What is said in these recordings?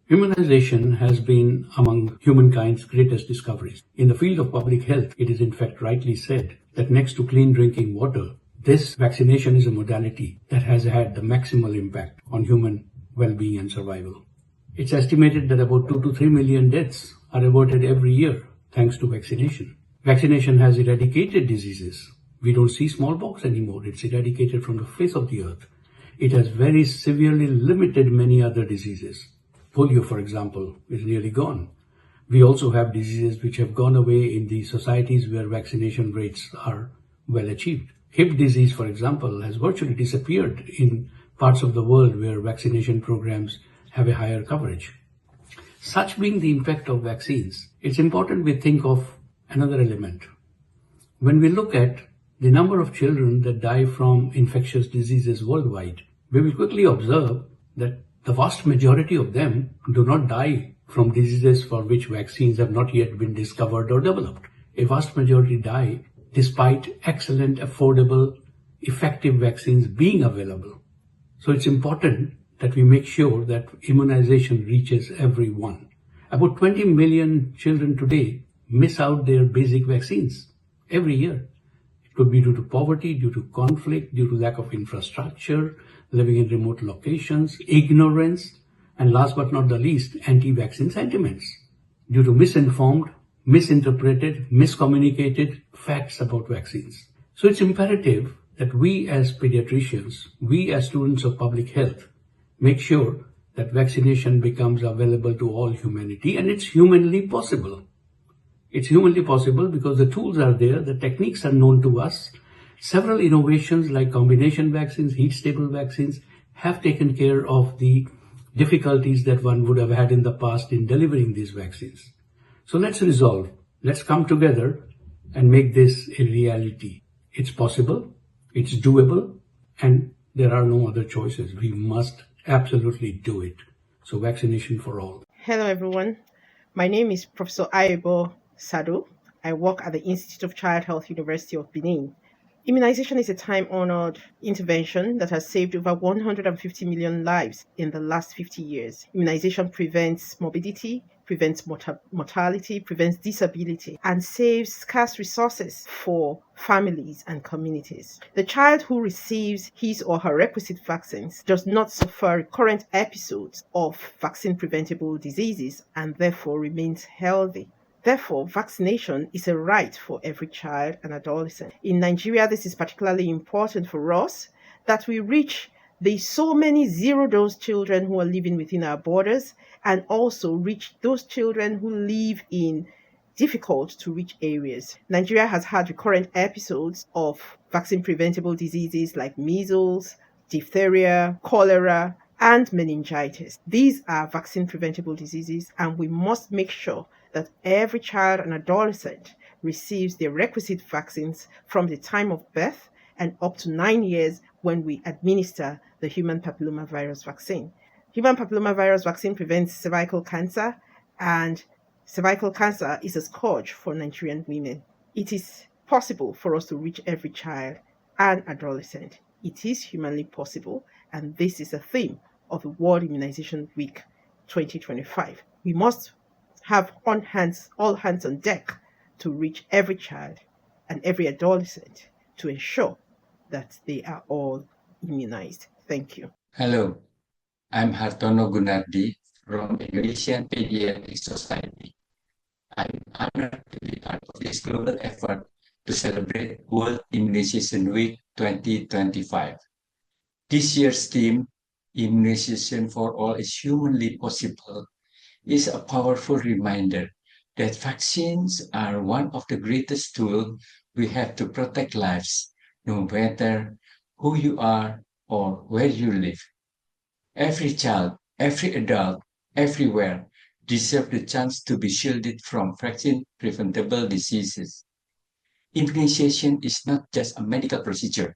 Immunization has been among humankind's greatest discoveries. In the field of public health, it is in fact rightly said that next to clean drinking water, this vaccination is a modality that has had the maximal impact on human well-being and survival. It's estimated that about 2 to 3 million deaths are averted every year thanks to vaccination. Vaccination has eradicated diseases. We don't see smallpox anymore. It's eradicated from the face of the earth. It has very severely limited many other diseases. Polio, for example, is nearly gone. We also have diseases which have gone away in the societies where vaccination rates are well achieved. Hip disease, for example, has virtually disappeared in parts of the world where vaccination programs have a higher coverage. Such being the impact of vaccines, it's important we think of another element. When we look at the number of children that die from infectious diseases worldwide, we will quickly observe that the vast majority of them do not die from diseases for which vaccines have not yet been discovered or developed. A vast majority die despite excellent, affordable, effective vaccines being available. So it's important that we make sure that immunization reaches everyone. About 20 million children today miss out their basic vaccines every year. It could be due to poverty, due to conflict, due to lack of infrastructure, living in remote locations, ignorance, and last but not the least, anti-vaccine sentiments due to misinformed, misinterpreted, miscommunicated facts about vaccines. So it's imperative that we as pediatricians, we as students of public health, make sure that vaccination becomes available to all humanity, and it's humanly possible. It's humanly possible because the tools are there, the techniques are known to us. Several innovations like combination vaccines, heat-stable vaccines have taken care of the difficulties that one would have had in the past in delivering these vaccines. So let's resolve, let's come together and make this a reality. It's possible, it's doable, and there are no other choices. We must absolutely do it. So vaccination for all. Hello, everyone. My name is Professor Aibo Sado. I work at the Institute of Child Health, University of Benin. Immunization is a time-honored intervention that has saved over 150 million lives in the last 50 years. Immunization prevents morbidity, prevents mortality, prevents disability, and saves scarce resources for families and communities. The child who receives his or her requisite vaccines does not suffer recurrent episodes of vaccine-preventable diseases and therefore remains healthy. Therefore, vaccination is a right for every child and adolescent. In Nigeria, this is particularly important for us that we reach the so many zero-dose children who are living within our borders and also reach those children who live in difficult-to-reach areas. Nigeria has had recurrent episodes of vaccine-preventable diseases like measles, diphtheria, cholera, and meningitis. These are vaccine-preventable diseases, and we must make sure that every child and adolescent receives the requisite vaccines from the time of birth and up to 9 years when we administer the human papillomavirus vaccine. Human papillomavirus vaccine prevents cervical cancer, and cervical cancer is a scourge for Nigerian women. It is possible for us to reach every child and adolescent. It is humanly possible, and this is a theme of the World Immunization Week 2025. We must have all hands on deck to reach every child and every adolescent to ensure that they are all immunized. Thank you. Hello, I'm Hartono Gunardi from the Indonesian Pediatric Society. I'm honored to be part of this global effort to celebrate World Immunization Week 2025. This year's theme, Immunization for All is Humanly Possible, is a powerful reminder that vaccines are one of the greatest tools we have to protect lives, no matter who you are or where you live. Every child, every adult, everywhere deserve the chance to be shielded from vaccine-preventable diseases. Immunization is not just a medical procedure.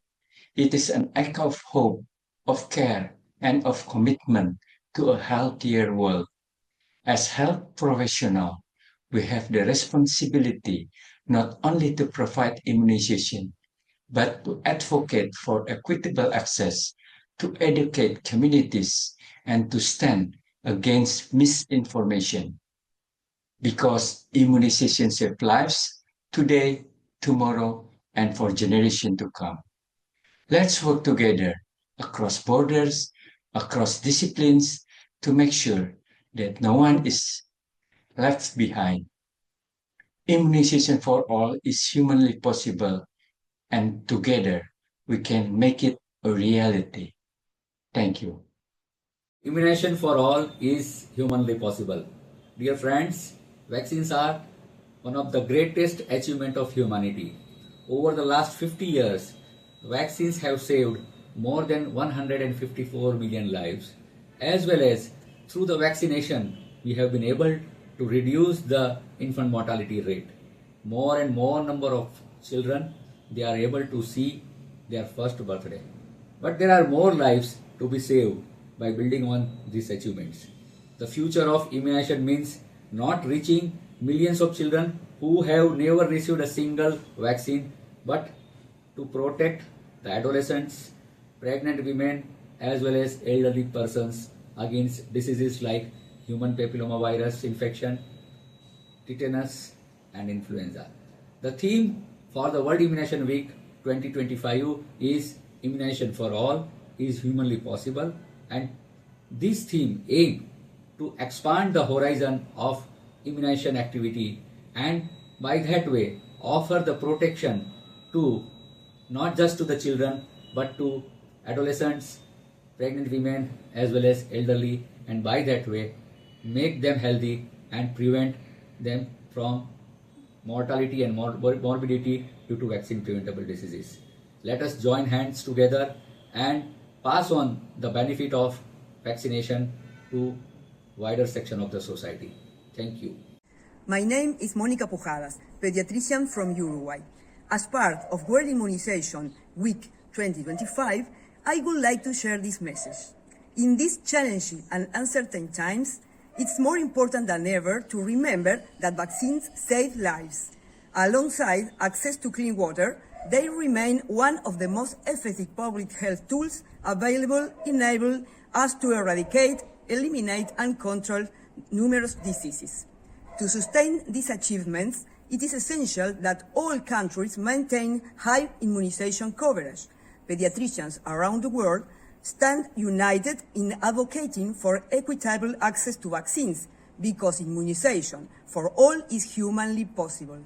It is an act of hope, of care, and of commitment to a healthier world. As health professionals, we have the responsibility not only to provide immunization, but to advocate for equitable access, to educate communities, and to stand against misinformation, because immunization saves lives today, tomorrow, and for generations to come. Let's work together across borders, across disciplines, to make sure that no one is left behind. Immunization for all is humanly possible, and together we can make it a reality. Thank you. Immunization for all is humanly possible. Dear friends, vaccines are one of the greatest achievements of humanity. Over the last 50 years, vaccines have saved more than 154 million lives. As well as through the vaccination, we have been able to reduce the infant mortality rate. More and more number of children, they are able to see their first birthday. But there are more lives to be saved by building on these achievements. The future of immunization means not reaching millions of children who have never received a single vaccine, but to protect the adolescents, pregnant women, as well as elderly persons against diseases like human papillomavirus infection, tetanus, and influenza. The theme for the World Immunization Week 2025 is Immunization for All is Humanly Possible, and this theme aims to expand the horizon of immunization activity and by that way offer the protection to not just to the children but to adolescents, pregnant women as well as elderly, and by that way make them healthy and prevent them from mortality and morbidity due to vaccine preventable diseases. Let us join hands together and pass on the benefit of vaccination to wider section of the society. Thank you. My name is Mónica Pujadas, pediatrician from Uruguay. As part of World Immunization Week 2025, I would like to share this message. In these challenging and uncertain times, it's more important than ever to remember that vaccines save lives. Alongside access to clean water, they remain one of the most effective public health tools available, enabling us to eradicate, eliminate, and control numerous diseases. To sustain these achievements, it is essential that all countries maintain high immunization coverage. Pediatricians around the world stand united in advocating for equitable access to vaccines because immunization for all is humanly possible.